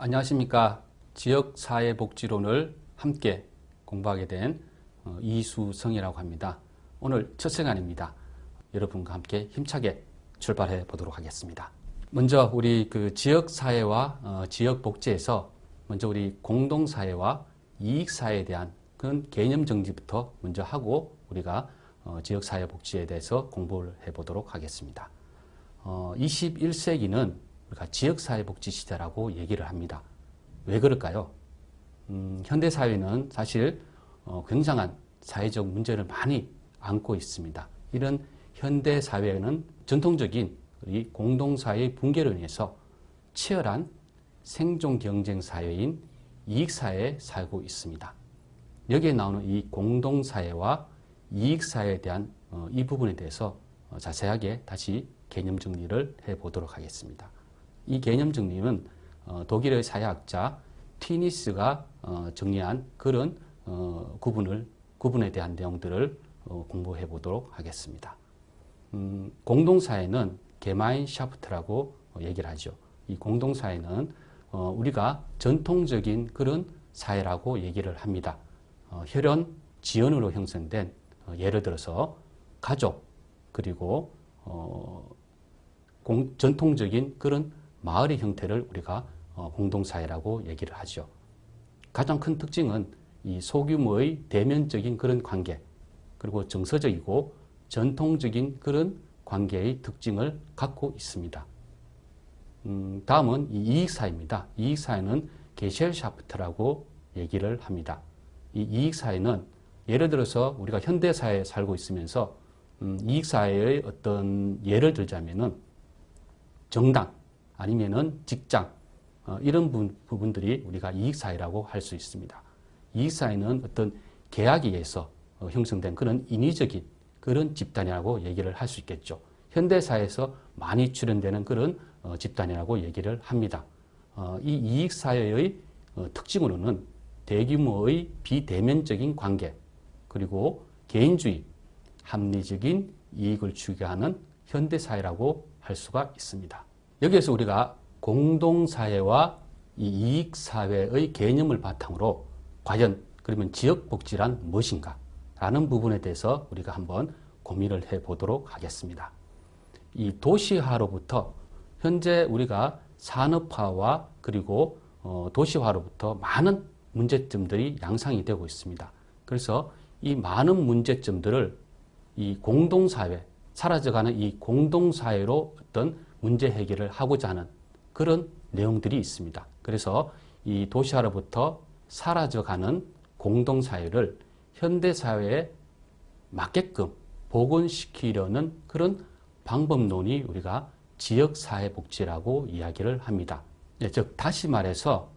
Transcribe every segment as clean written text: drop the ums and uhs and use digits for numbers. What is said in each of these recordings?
안녕하십니까. 지역사회복지론을 함께 공부하게 된 이수성이라고 합니다. 오늘 첫 시간입니다. 여러분과 함께 힘차게 출발해 보도록 하겠습니다. 먼저 우리 지역사회와 지역복지에서 먼저 우리 공동사회와 이익사회에 대한 그런 개념 정리부터 먼저 하고 우리가 지역사회복지에 대해서 공부를 해보도록 하겠습니다. 21세기는 우리가 지역사회복지 시대라고 얘기를 합니다. 왜 그럴까요? 현대사회는 사실 굉장한 사회적 문제를 많이 안고 있습니다. 이런 현대사회는 전통적인 이 공동사회의 붕괴로 인해서 치열한 생존 경쟁 사회인 이익사회에 살고 있습니다. 여기에 나오는 이 공동사회와 이익사회에 대한 이 부분에 대해서 자세하게 다시 개념 정리를 해보도록 하겠습니다. 이 개념 정리는 독일의 사회학자 티니스가 정리한 그런 구분에 대한 내용들을 공부해 보도록 하겠습니다. 공동사회는 게마인샤프트라고 얘기를 하죠. 이 공동사회는 우리가 전통적인 그런 사회라고 얘기를 합니다. 혈연 지연으로 형성된 예를 들어서 가족 그리고 전통적인 그런 마을의 형태를 우리가 공동사회라고 얘기를 하죠. 가장 큰 특징은 이 소규모의 대면적인 그런 관계 그리고 정서적이고 전통적인 그런 관계의 특징을 갖고 있습니다. 다음은 이 이익사회입니다. 이익사회는 게셀샤프트라고 얘기를 합니다. 이 이익사회는 예를 들어서 우리가 현대사회에 살고 있으면서 이익사회의 어떤 예를 들자면은 정당 아니면은 직장 이런 부분들이 우리가 이익사회라고 할 수 있습니다. 이익사회는 어떤 계약에 의해서 형성된 그런 인위적인 그런 집단이라고 얘기를 할 수 있겠죠. 현대사회에서 많이 출현되는 그런 집단이라고 얘기를 합니다. 이 이익사회의 특징으로는 대규모의 비대면적인 관계 그리고 개인주의, 합리적인 이익을 추구하는 현대사회라고 할 수가 있습니다. 여기에서 우리가 공동사회와 이 이익사회의 개념을 바탕으로 과연 그러면 지역복지란 무엇인가 라는 부분에 대해서 우리가 한번 고민을 해보도록 하겠습니다. 이 도시화로부터 현재 우리가 산업화와 그리고 도시화로부터 많은 문제점들이 양상이 되고 있습니다. 그래서 이 많은 문제점들을 이 공동사회, 사라져가는 이 공동사회로 어떤 문제 해결을 하고자 하는 그런 내용들이 있습니다. 그래서 이 도시화로부터 사라져가는 공동사회를 현대사회에 맞게끔 복원시키려는 그런 방법론이 우리가 지역사회복지라고 이야기를 합니다. 즉 다시 말해서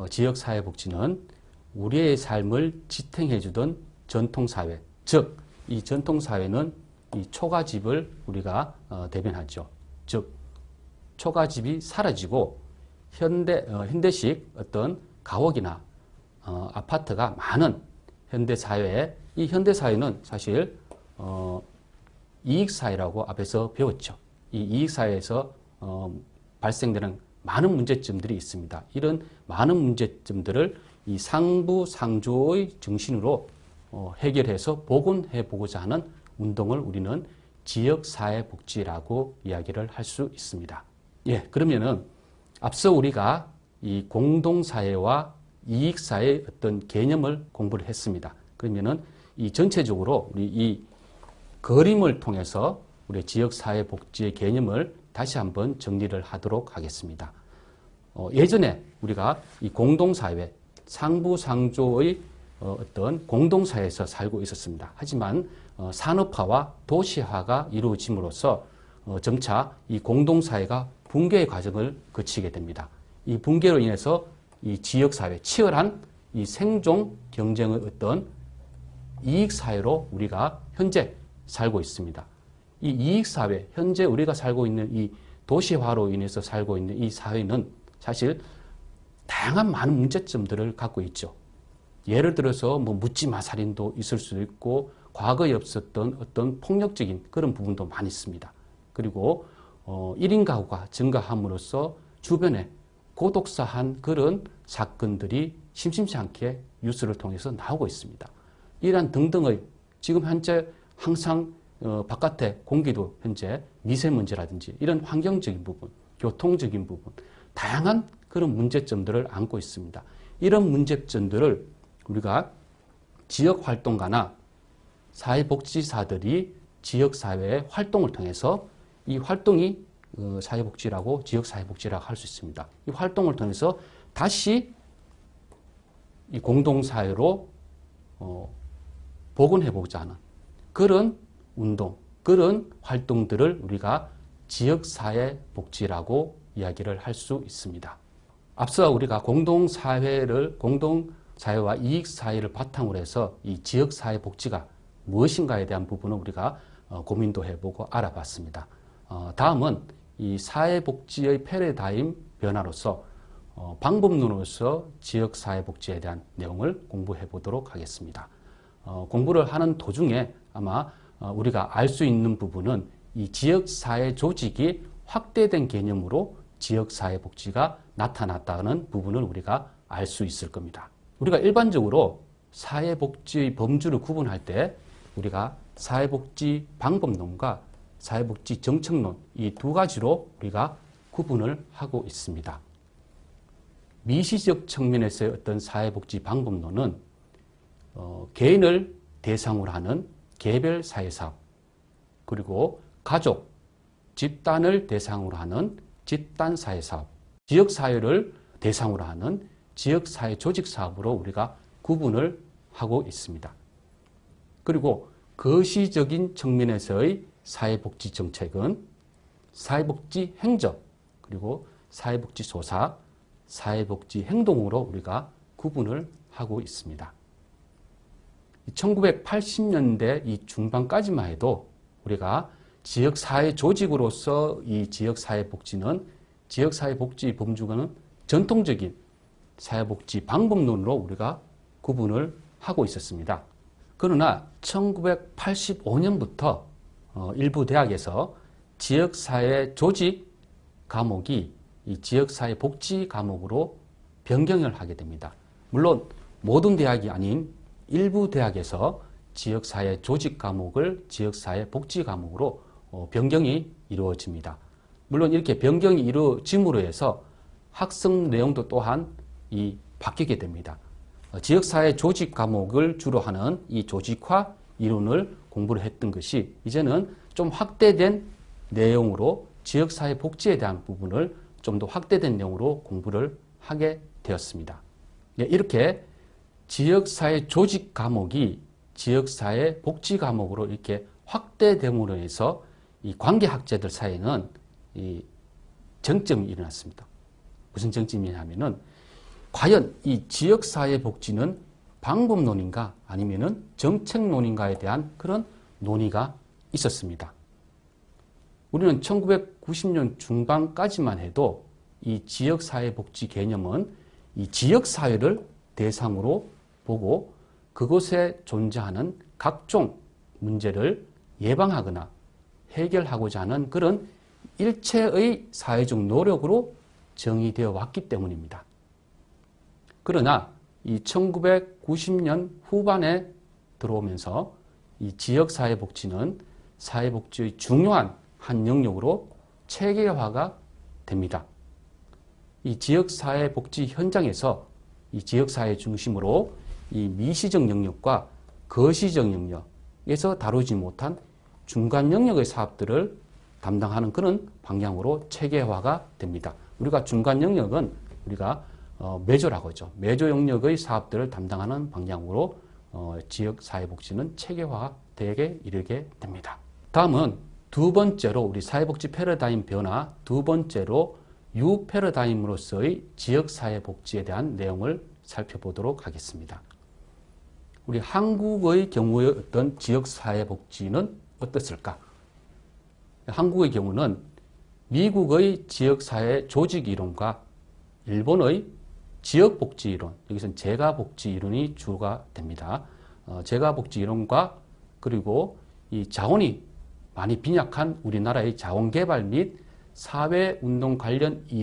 지역사회복지는 우리의 삶을 지탱해주던 전통사회, 즉 이 전통사회는 이 초가집을 우리가 대변하죠. 즉 초가집이 사라지고 현대식 어떤 가옥이나 아파트가 많은 현대사회에 이 현대사회는 사실 이익사회라고 앞에서 배웠죠. 이 이익사회에서 발생되는 많은 문제점들이 있습니다. 이런 많은 문제점들을 이 상부상조의 정신으로 해결해서 복원해 보고자 하는 운동을 우리는 지역사회복지라고 이야기를 할 수 있습니다. 예, 그러면은 앞서 우리가 이 공동사회와 이익사회의 어떤 개념을 공부를 했습니다. 그러면은 이 전체적으로 우리 이 그림을 통해서 우리 지역사회복지의 개념을 다시 한번 정리를 하도록 하겠습니다. 예전에 우리가 이 공동사회, 상부상조의 어떤 공동사회에서 살고 있었습니다. 하지만 산업화와 도시화가 이루어짐으로써 점차 이 공동사회가 붕괴의 과정을 거치게 됩니다. 이 붕괴로 인해서 이 지역사회, 치열한 이 생존 경쟁의 어떤 이익사회로 우리가 현재 살고 있습니다. 이 이익사회, 현재 우리가 살고 있는 이 도시화로 인해서 살고 있는 이 사회는 사실 다양한 많은 문제점들을 갖고 있죠. 예를 들어서 묻지마 살인도 있을 수도 있고 과거에 없었던 어떤 폭력적인 그런 부분도 많이 있습니다. 그리고 1인 가구가 증가함으로써 주변에 고독사한 그런 사건들이 심심치 않게 뉴스를 통해서 나오고 있습니다. 이러한 등등의 지금 현재 항상 바깥의 공기도 현재 미세먼지라든지 이런 환경적인 부분, 교통적인 부분, 다양한 그런 문제점들을 안고 있습니다. 이런 문제점들을 우리가 지역활동가나 사회복지사들이 지역사회의 활동을 통해서 이 활동이 사회복지라고 지역사회복지라고 할 수 있습니다. 이 활동을 통해서 다시 이 공동사회로 복원해보자 하는 그런 운동, 그런 활동들을 우리가 지역사회복지라고 이야기를 할 수 있습니다. 앞서 우리가 공동사회와 이익사회를 바탕으로 해서 이 지역사회복지가 무엇인가에 대한 부분을 우리가 고민도 해보고 알아봤습니다. 다음은 이 사회복지의 패러다임 변화로서 방법론으로서 지역사회복지에 대한 내용을 공부해 보도록 하겠습니다. 공부를 하는 도중에 아마 우리가 알 수 있는 부분은 이 지역사회 조직이 확대된 개념으로 지역사회복지가 나타났다는 부분을 우리가 알 수 있을 겁니다. 우리가 일반적으로 사회복지의 범주를 구분할 때 우리가 사회복지 방법론과 사회복지 정책론 이 두 가지로 우리가 구분을 하고 있습니다. 미시적 측면에서의 어떤 사회복지 방법론은 개인을 대상으로 하는 개별 사회사업, 그리고 가족, 집단을 대상으로 하는 집단 사회사업, 지역사회를 대상으로 하는 지역사회 조직사업으로 우리가 구분을 하고 있습니다. 그리고 거시적인 측면에서의 사회복지 정책은 사회복지 행정, 그리고 사회복지 소사, 사회복지 행동으로 우리가 구분을 하고 있습니다. 1980년대 이 중반까지만 해도 우리가 지역사회 조직으로서 이 지역사회복지는 지역사회복지 범주는 전통적인 사회복지 방법론으로 우리가 구분을 하고 있었습니다. 그러나 1985년부터 일부 대학에서 지역사회 조직 과목이 이 지역사회 복지 과목으로 변경을 하게 됩니다. 물론 모든 대학이 아닌 일부 대학에서 지역사회 조직 과목을 지역사회 복지 과목으로 변경이 이루어집니다. 물론 이렇게 변경이 이루어짐으로 해서 학습 내용도 또한 바뀌게 됩니다. 지역사회 조직 과목을 주로 하는 이 조직화 이론을 공부를 했던 것이 이제는 좀 확대된 내용으로 지역사회 복지에 대한 부분을 좀 더 확대된 내용으로 공부를 하게 되었습니다. 이렇게 지역사회 조직 과목이 지역사회 복지 과목으로 이렇게 확대됨으로 해서 이 관계학자들 사이에는 이 정점이 일어났습니다. 무슨 정점이냐면은 과연 이 지역사회 복지는 방법론인가 아니면은 정책론인가에 대한 그런 논의가 있었습니다. 우리는 1990년 중반까지만 해도 이 지역사회복지 개념은 이 지역사회를 대상으로 보고 그곳에 존재하는 각종 문제를 예방하거나 해결하고자 하는 그런 일체의 사회적 노력으로 정의되어 왔기 때문입니다. 그러나 이 1990년 후반에 들어오면서 이 지역사회복지는 사회복지의 중요한 한 영역으로 체계화가 됩니다. 이 지역사회복지 현장에서 이 지역사회 중심으로 이 미시적 영역과 거시적 영역에서 다루지 못한 중간 영역의 사업들을 담당하는 그런 방향으로 체계화가 됩니다. 우리가 중간 영역은 우리가 메조라고 하죠. 메조 영역의 사업들을 담당하는 방향으로 지역사회복지는 체계화되게 이르게 됩니다. 다음은 두 번째로 우리 사회복지 패러다임 변화 두 번째로 U 패러다임으로서의 지역사회복지에 대한 내용을 살펴보도록 하겠습니다. 우리 한국의 경우의 어떤 지역사회복지는 어떻을까? 한국의 경우는 미국의 지역사회 조직 이론과 일본의 지역복지 이론, 여기서는 재가복지 이론이 주가 됩니다. 재가복지 이론과 그리고 이 자원이 많이 빈약한 우리나라의 자원개발 및 사회운동 관련 이론